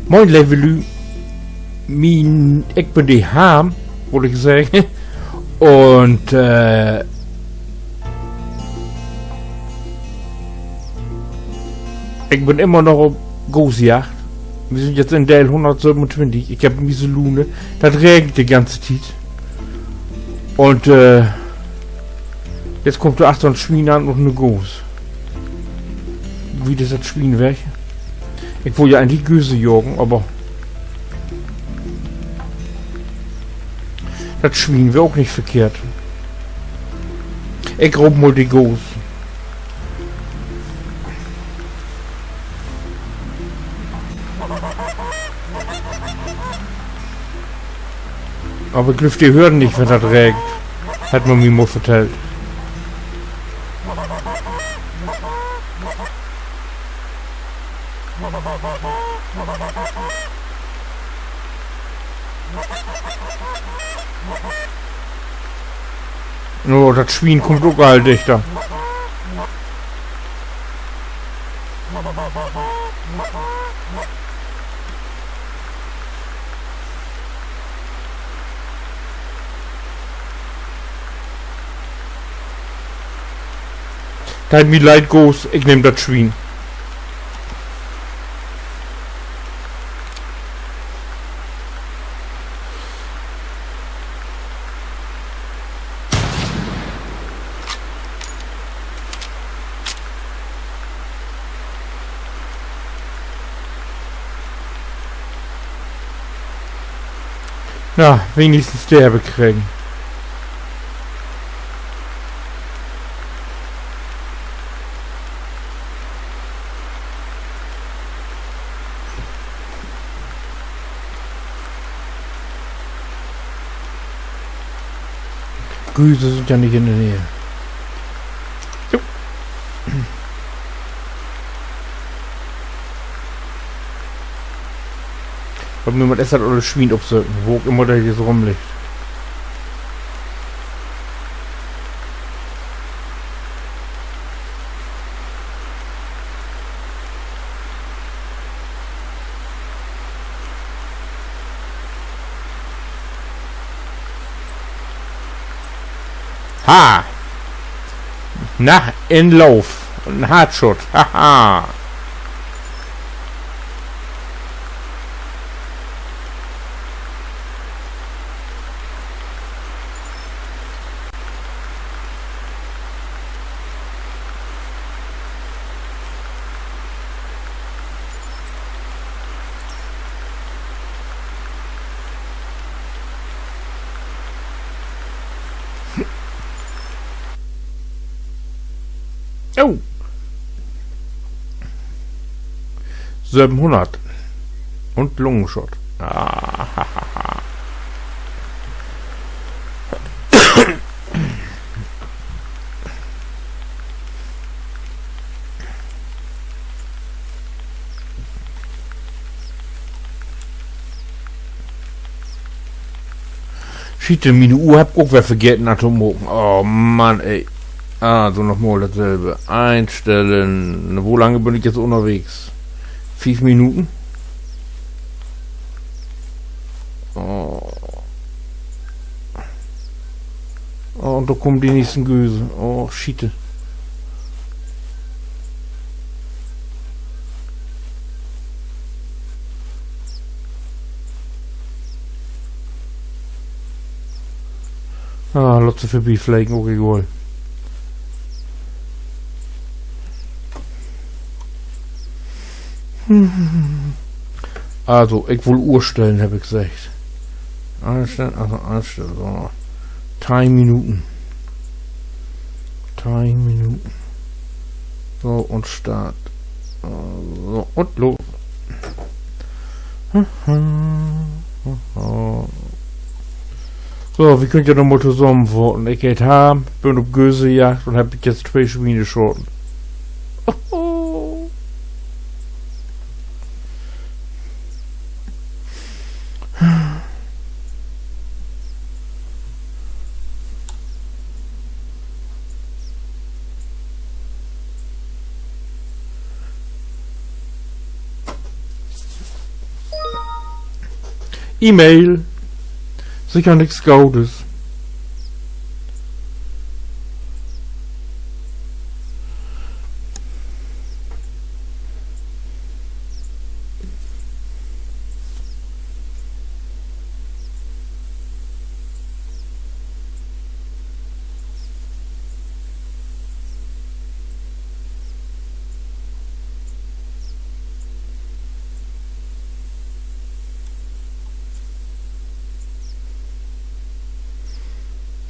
Moin Levelü, ik ben die Haam, wollte ich sagen. Und ich bin immer noch auf Großjagd. Wir sind jetzt in Dale 127. Ich habe miese Lune. Das regnet die ganze Zeit. Und jetzt kommt der 8 Schwein an und eine Gose. Wie das Schwein weg? Ich wollte ja eigentlich Göse jagen, aber das Schwein wäre auch nicht verkehrt. Ich raub mal die Gose. Aber Glück, die hören nicht, wenn das regnet. Hat man mir mal vertellt. Oh, das Schwein kommt auch halt dichter. Dein mir leid groß, ich nehm das Schwein. Na, wenigstens der bekriegen. Güse sind ja nicht in der Nähe. Jo. Ob niemand es hat oder Schwein obsollten, wo auch immer der hier so rumliegt. Ha! Na, in Lauf. Und ein Hardshot. Haha. Oh! 700. Und Lungenschott. Ah, ha, ha, ha. Schiete, meine Uhr hab auch wer vergessen Atomoken. Oh Mann, ey. Also nochmal dasselbe. Einstellen. Wo lange bin ich jetzt unterwegs? 5 Minuten? Oh. Oh, und da kommen die nächsten Göse. Oh, Schiete. Ah, Lotze für Beeflaken, okay, wohl. Also, ich will Uhr stellen, habe ich gesagt. Einstellen, also einstellen. So. Time Minuten. Time Minuten. So, und Start. So, und los. So, wie könnt ihr nochmal zusammenfassen? Ich geht haben, bin auf Gösejagd und habe jetzt 2 Schweine schoten. E-Mail. Sicher nichts Gaudes.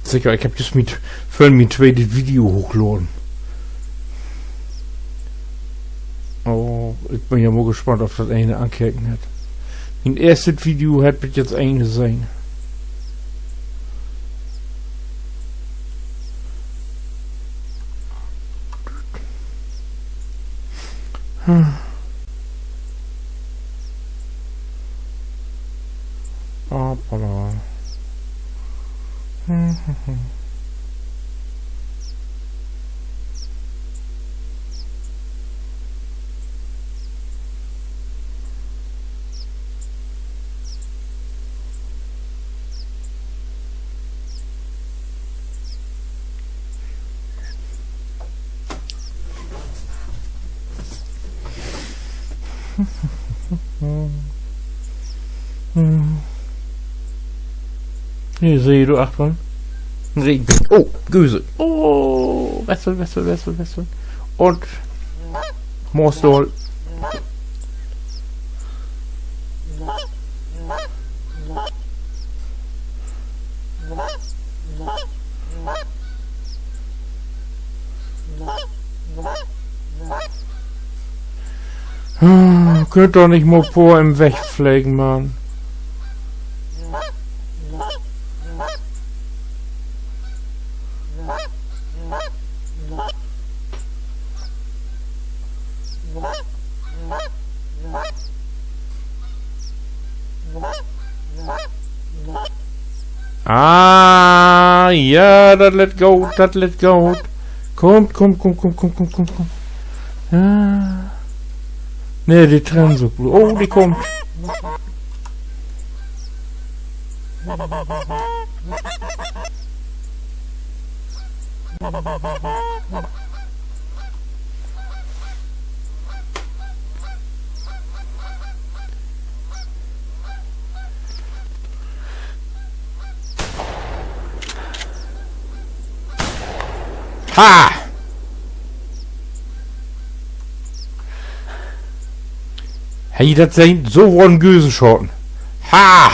Sicher, ich hab just für mein zweites Video hochgeladen. Oh, ich bin ja mal gespannt, ob das eine anklicken hat. Mein erstes Video hat bis jetzt eine sein. Hoppala. Hier sehe du, Achtung. Ein Regenbogen. Oh, Göse. Oh, Wessel. Und Moosdol. Könnt doch nicht mal vor im Wegpflegen, Mann. Ah, ja, das let go. Kommt. Ja. Ne, die trennen so gut. Oh, die kommt. Ha! Hey, das sind so wollen Gösenschoten. Ha!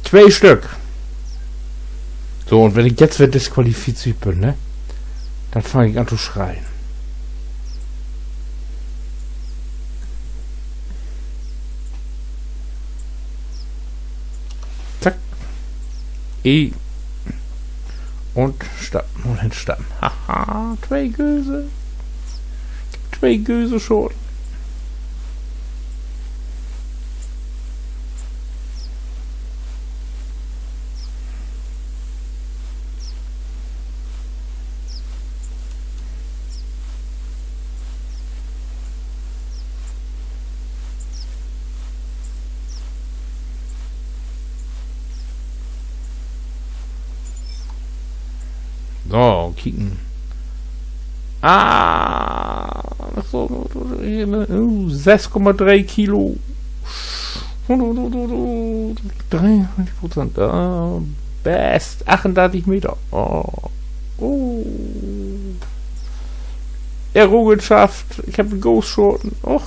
Zwei Stück. So, und wenn ich jetzt wieder disqualifiziert bin, ne? Dann fange ich an zu schreien. Zack. E. Und stoppen. Und stoppen. Haha, zwei Göse. Zwei Göse schon. So, kicken. Ah, so, 6,3 Kilo. 23%. Ah, best. 38 Meter. Oh. Errungenschaft. Ich habe einen Ghost Shorten. Oh.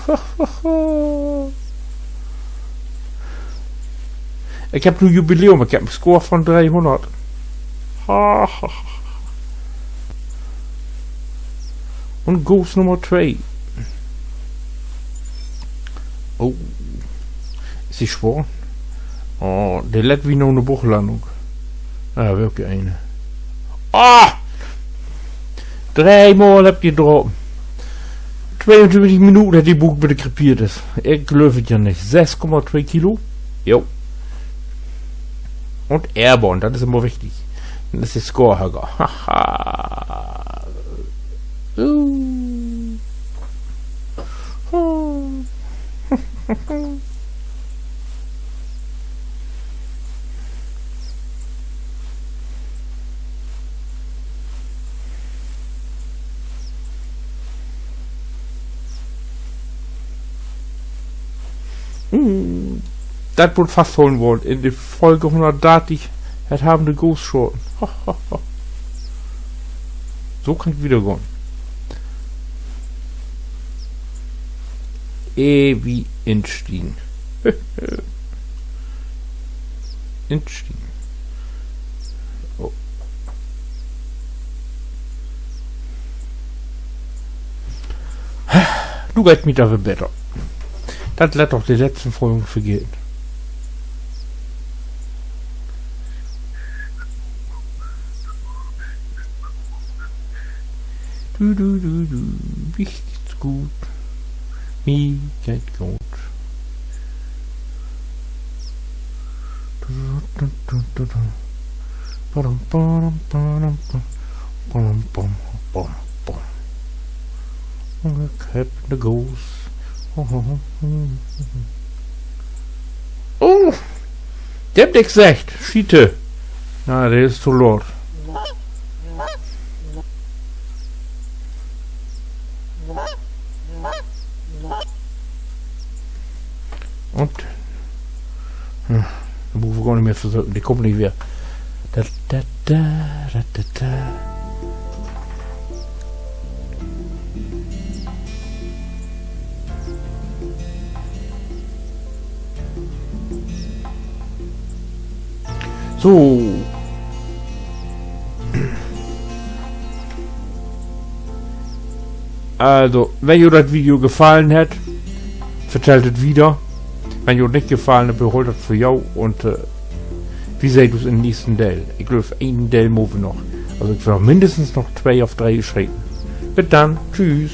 Ich habe ein Jubiläum. Ich habe einen Score von 300. Und Ghost Nummer 2. Oh. Ist sie schwor? Oh, der lädt wie noch eine Buchlandung. Ah, wirklich eine. Ah! 3 Mal habt ihr drauf. 22 Minuten hat die Buch bitte krepiert ist. Ich glaube ja nicht. 6,2 Kilo. Jo. Und Airborne, das ist immer wichtig. Das ist der Score-Hugger. Haha. Das wird fast holen wollen. In der Folge 130 haben die Ghost Shorten. So kann ich wieder gehen. Wie entstiegen. Entstiegen. Oh. Du geht mir dafür besser. Das lässt doch die letzten Folgen vergehen. Du, wie geht's gut? Mir geht gut. The Ghost. Oh! Der hat nichts gesagt. Schiete. Na, der ist zu laut. Und? Da brauchen wir gar nicht mehr versuchen. Die kommt nicht mehr. Da, da, da, da, da, da. So. Also, wenn euch das Video gefallen hat, vertellt es wieder. Wenn euch nicht gefallen hat, beholt das für jou und wie seht ihr es im nächsten Teil? Ich glaube, einen Teil muss noch. Also ich will noch mindestens noch 2 auf 3 geschrieben. Bis dann. Tschüss.